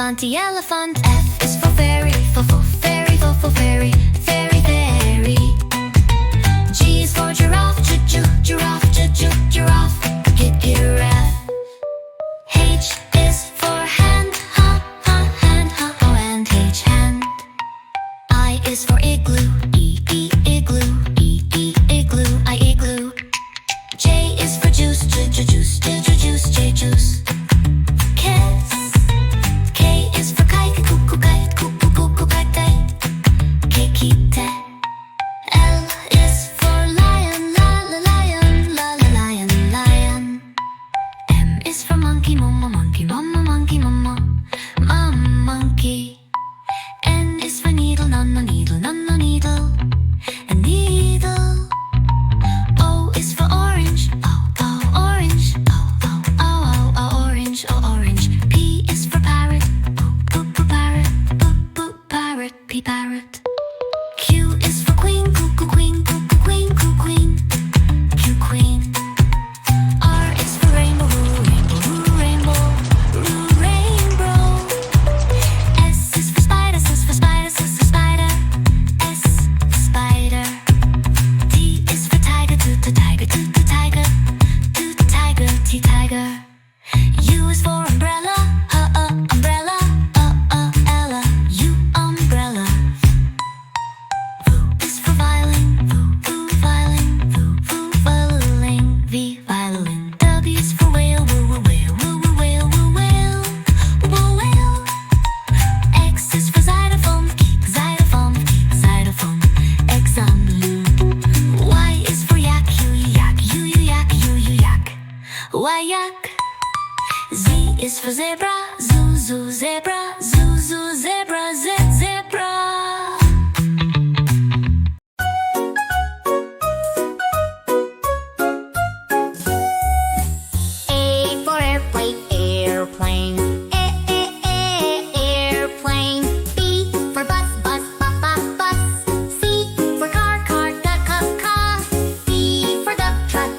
elephant, elephant. F is for fairy, fairy, fairy, fairy, fairy. G is for giraffe, giraffe, giraffe, giraffe. H is for hand, hand, and H, hand. I is for igloo, igloo, igloo, igloo. J is for juice, juice, J, juice. K is for kite, kite, kite. L is for lion, lion, lion. M is for monkey, monkey, monkey. N is for needle, needle, and needle. O is for orange, orange, orange, orange. P is for parrot, parrot, parrot, parrot. Q is for queen, queen, queen, queen. R is for rainbow, rainbow, rainbow. S is for spider, spider, spider. T is for tiger, tiger, tiger, tiger. U is for umbrella, umbrella, Ella, U, umbrella. V is for violin, violin, violin, V, violin. W is for whale, whale, whale, whale. X is for xylophone, xylophone, xylophone, exam. Y is for yak, yak, yak, yak, yak. Z is for zebra, zebra, zebra, zebra. A for airplane, airplane. Airplane. B for bus, bus, bus. C for car, car. D for duck, truck,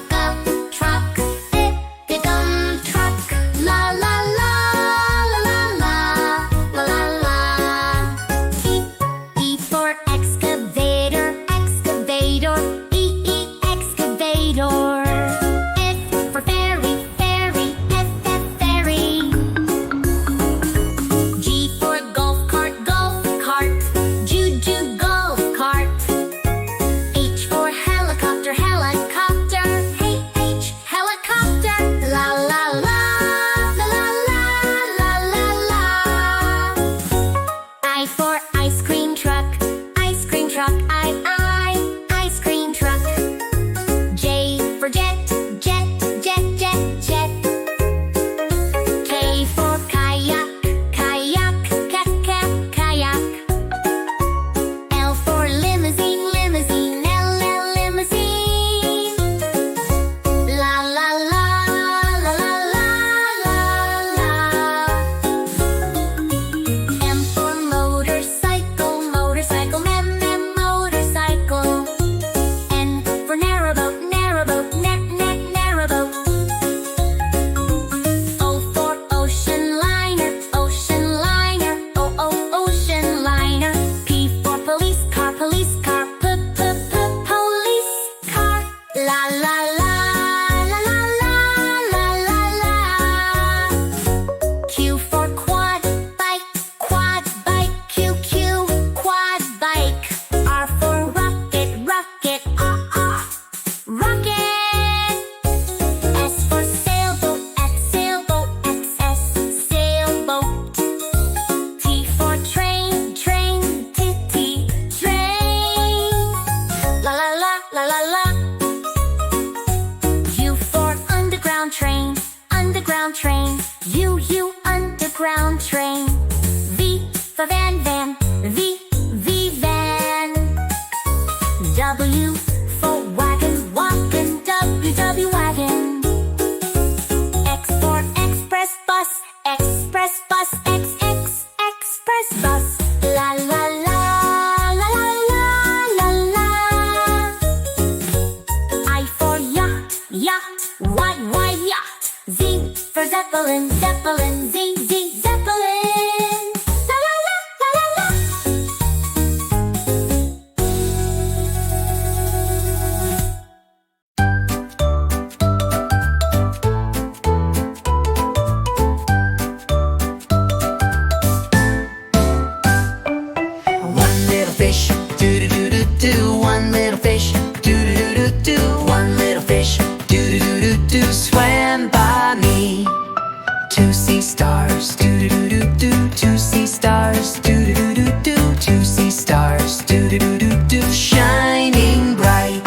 truck. Dumb truck. La la la la la la la. E for excavator, excavator. Excavator. F for fairy, fairy, fairy. G for golf cart, Ju, golf cart. H for helicopter, helicopter. H, helicopter. La la la la la la la la. I for ice cream truck, ice cream truck. Ice cream truck. J for jet, jet, jet. K for kayak, kayak, kayak. L for limousine, limousine, limousine. La la la la la la la. M for motorcycle, motorcycle, motorcycle. N for narrowboat, narrowboat, narrowboat. O for ocean liner, ocean liner, ocean liner. P for police car, police car, police car. La la la la la la la la. Q for quad bike, Q, quad bike. R for rocket, rocket, rocket. S for sailboat, sailboat, sailboat. T for train, train. La la la la la la. U for underground train, underground train. U, underground train. V for van, van. W for wagon, W, wagon. X for express bus, express bus. La la la la la la la. I for yacht, wide yacht. Z for zeppelin, zeppelin, Zeppelin. to see stars. Do do do do do. To see stars. Do do do do do. To see stars. Do do do do do. Shining bright.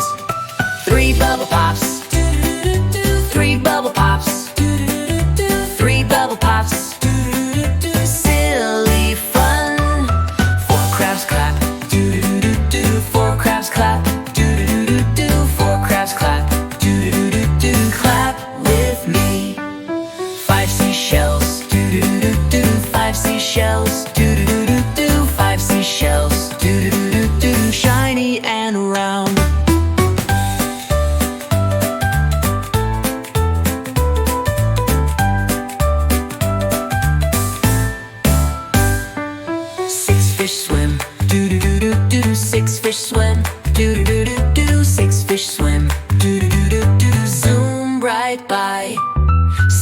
Three bubble pops. Do do do do. Three bubble pops. Do do do do. Three bubble pops. Do do do do. Silly fun. Four crabs clap. Do do do do. Four crabs clap. Do do do do. Four crabs clap. Do do do do. Clap with me. Five seashells. Do do do do. Five seashells. Do do do do. Five seashells. Do do do do. Shiny and round. Six fish swim. Do do do do do. Six fish swim. Do do do do do. Six fish swim. Do do do do do. Zoom right by.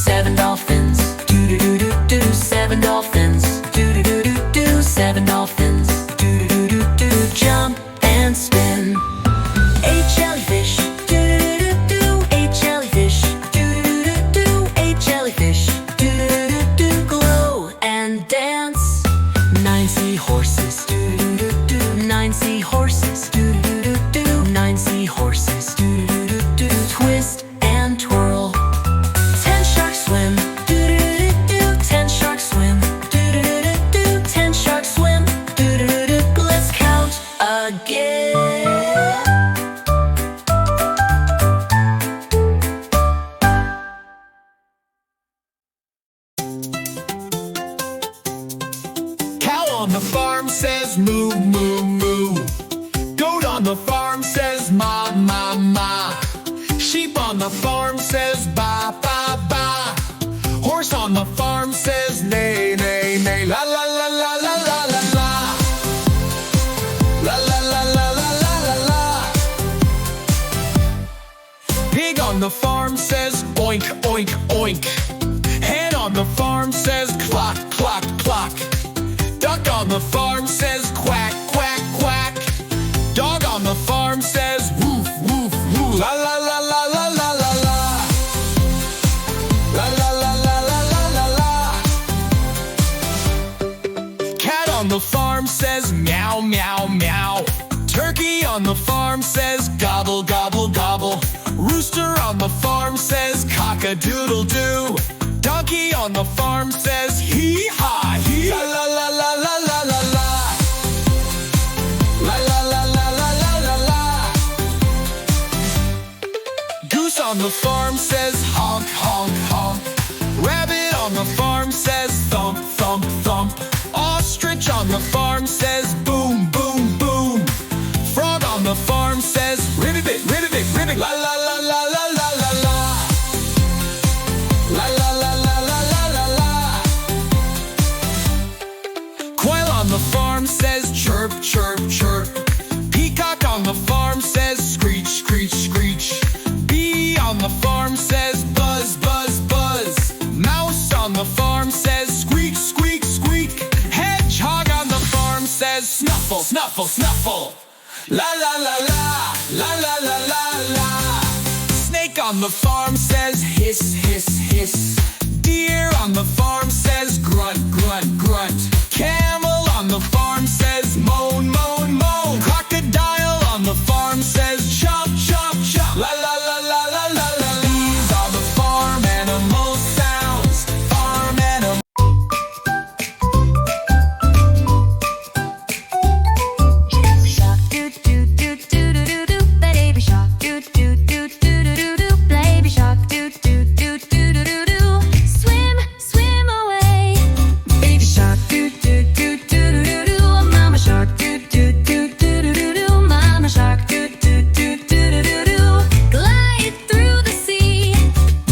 Seven dolphins. Do do do do do. Seven dolphins. Do do do do do. Seven dolphins. Do do do do do. Jump and spin. Eight jellyfish. Do do do do do. Eight jellyfish. Do do do do do. Eight jellyfish. Do do do do do. Glow and dance. Nine seahorses. Do do do do. Nine seahorses. Do do do do do. Nine seahorses. Do do do do do. Twist and twirl. Ten sharks swim. Do do do do do. Ten sharks swim. Do do do do do. Ten sharks swim. Do do do do. Let's count again. Cow on the farm says moo, moo, moo. Goat on the farm says ma, ma, ma. Sheep on the farm says ba, ba, ba. Horse on the farm says neigh, neigh, neigh. La, la, la, la, la, la, la, la. La, la, la, la, la, la, la, la. Pig on the farm says oink, oink, oink. Hen on the farm says clock, clock, clock. Duck on the farm says quack, quack, quack. Dog on the farm says woof, woof, woof. La la la la la la la la. La la la la la la la la. Cat on the farm says meow, meow, meow. Turkey on the farm says gobble, gobble, gobble. Rooster on the farm says cock-a-doodle-doo. Donkey on the farm says hee-haw, hee. La la la la la la la la. La la la la la la la la. Goose on the farm says honk, honk, honk. Rabbit on the farm says thump, thump, thump. Ostrich on the farm says boom, boom, boom. Frog on the farm says ribbit, ribbit, ribbit. La la la la la la la la. La la la la la la la la. Quail on the farm says chirp, chirp, chirp. Peacock on the farm says screech, screech, screech. Bee on the farm says buzz, buzz, buzz. Mouse on the farm says squeak, squeak, squeak. Hedgehog on the farm says snuffle, snuffle, snuffle. La la la la, la la la la la. Snake on the farm says hiss, hiss, hiss. Deer on the farm says grunt, grunt, grunt. Camel on the farm says moan, moan, moan. Crocodile on the farm says chomp, chomp, chomp. La la la la la la la. These are the farm animal sounds. Farm animal. Shark doo doo doo doo doo doo doo. Baby shark doo doo doo doo doo doo doo. Baby shark doo doo doo doo doo doo doo. Swim, swim away. Baby shark doo doo doo doo doo doo doo. Mama shark doo doo doo doo doo doo doo. Mama shark doo doo doo doo doo doo doo. Glide through the sea.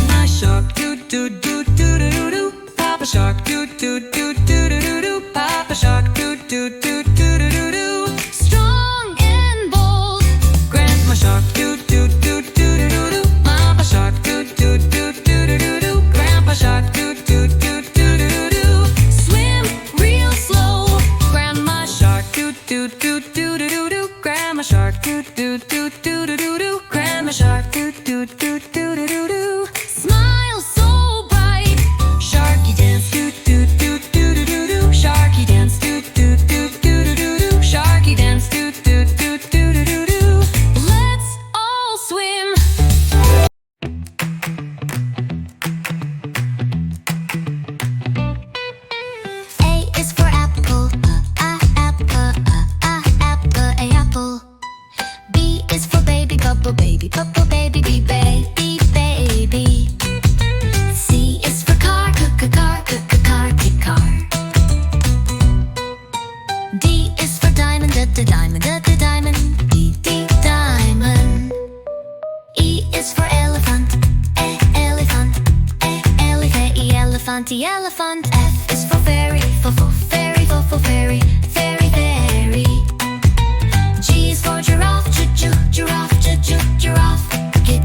My shark doo doo doo doo doo doo doo. Papa shark doo doo doo doo doo doo doo. Papa shark doo doo doo doo doo doo doo. Strong and bold. Grandma shark doo doo doo doo doo doo doo. Mama shark doo doo doo doo doo doo doo. Grandpa shark doo doo doo doo doo doo. Swim real slow. Grandma shark doo doo doo doo doo doo doo. Grandma shark doo doo doo doo doo doo doo. Grandma shark doo doo doo doo doo doo doo. Smile so bright. Sharky elephant, elephant. F is for fairy, fairy, fairy, fairy, fairy. G is for giraffe, giraffe, giraffe.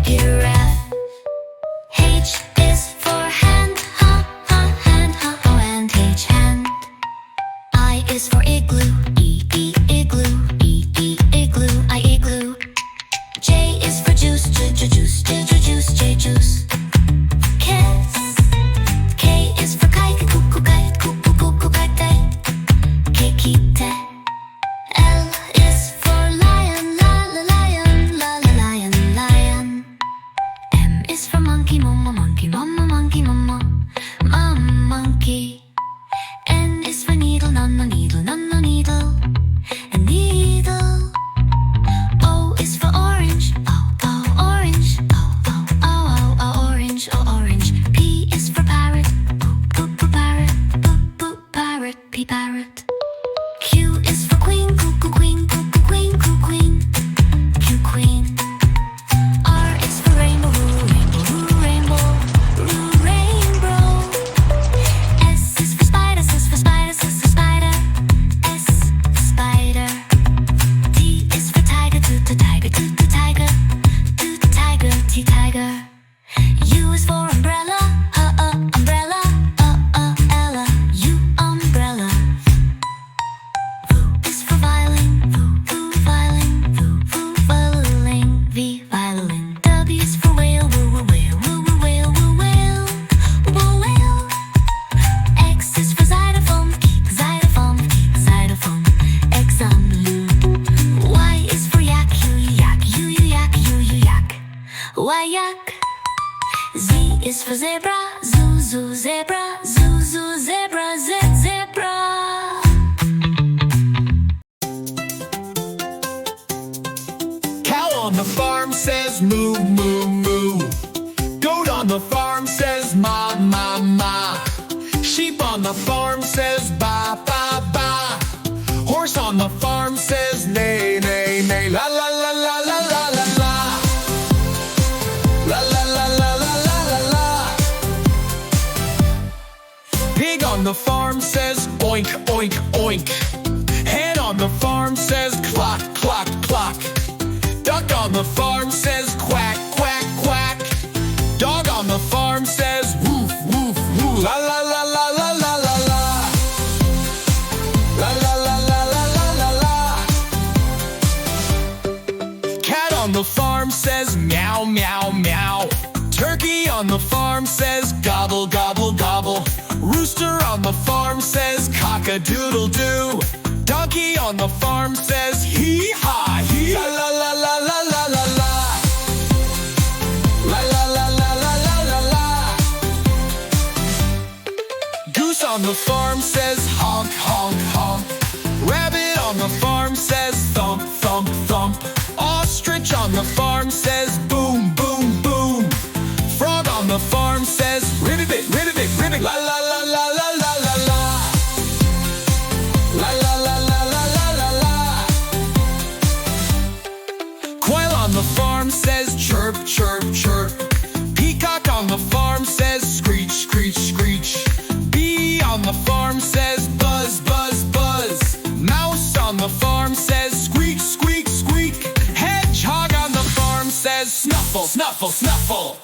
Giraffe. H is for hand, hand, oh, and H, hand. I is for igloo, igloo, igloo, igloo. J is for juice, juice, J, juice. Kiss. K is for kite, kite, kite. L is for lion, lion, lion. M is for monkey, monkey, monkey, monkey. N is for needle, needle, needle, and needle. O is for orange, orange, orange, orange. P is for parrot, parrot, parrot, parrot. Q is for queen, queen, queen, queen, queen. R is for rainbow, rainbow, rainbow. S is for spider, spider, spider. T is for tiger, tiger, tiger, tiger, tiger. U is for umbrella, umbrella, Ella, U, umbrella. V is for violin, violin, violin, V, violin. W is for whale, whale, whale, whale, whale. X is for xylophone, xylophone, xylophone, exam. Y is for yak, yak, yak, yak, yak. Z is for zebra, zoo, zebra, zoo, zebra, zebra. Cow on the farm says moo, moo, moo. Goat on the farm says ma, ma, ma. Sheep on the farm says ba, ba, ba. Horse on the farm says neigh, neigh, neigh. La, la, la, la, la, la, la, la. La, la, la, la, la, la, la, la. Pig on the farm says oink, oink, oink. Hen on the farm says clock, clock, clock. Duck on the farm says quack, quack, quack. Dog on the farm says woof, woof, woof. La, la, la, la, la, la, la, la. La, la, la, la, la, la, la, la. Cat on the farm says meow, meow, meow. Turkey on the farm says gobble, gobble, gobble. Rooster on the farm says cock-a-doodle-doo. Donkey on the farm says hee-haw, hee. La, la, la, la, la, la, la, la. La, la, la, la, la, la, la, la. Goose on the farm says honk, honk, honk. Rabbit on the farm says thump, thump, thump. Ostrich on the farm says boom, boom, boom. Frog on the farm says ribbit, ribbit, ribbit. La, la, la, la, la, la, la, la. La, la, la, la, la, la, la, la. Quail on the farm says chirp, chirp, chirp. Peacock on the farm says screech, screech, screech. Bee on the farm says buzz, buzz, buzz. Mouse on the farm says squeak, squeak, squeak. Hedgehog on the farm says snuffle, snuffle, snuffle.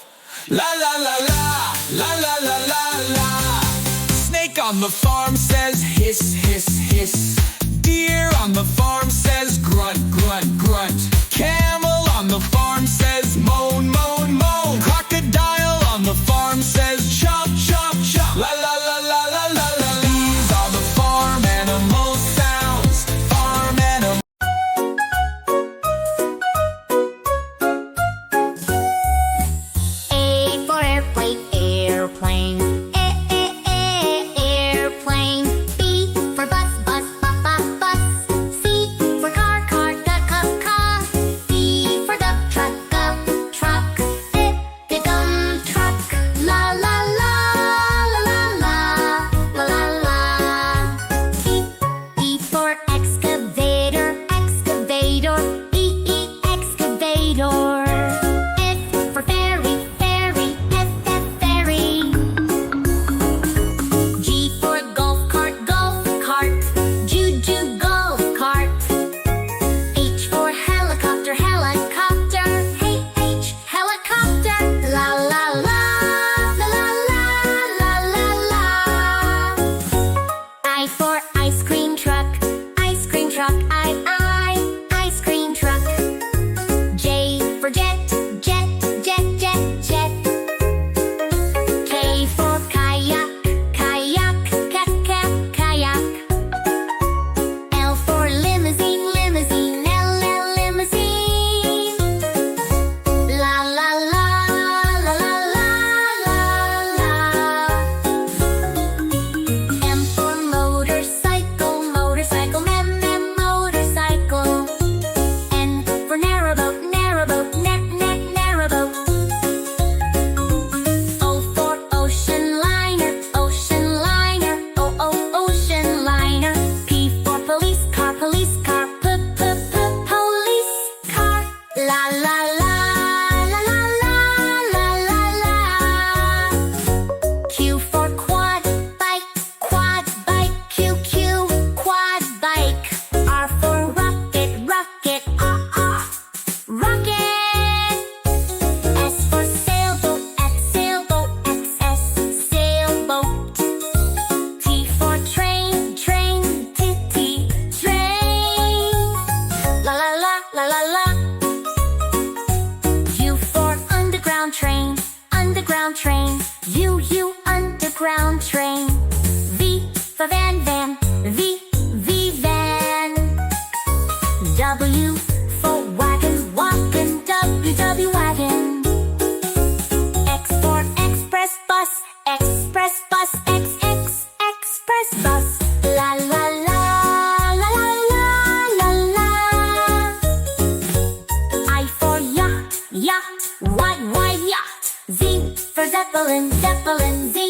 La, la, la, la, la, la, la, la, la. Snake on the farm says hiss, hiss, hiss. Deer on the farm says grunt, grunt, grunt. Camel on the farm says moan, moan, moan. Crocodile on the farm says chomp, chomp, chomp. La, la, la, la, la, la, la. These are the farm animal sounds. Farm animal. A for airplane, airplane. Airplane. B for bus, bus, bus, bus. C for car, car, duck, car. D for duck, truck, underground train. V for van, van, V van. W for wagon, wagon, W wagon. X for express bus, express bus, express bus. La la la la la la la la. I for yacht, yacht, wide yacht. Z for zeppelin, zeppelin, Z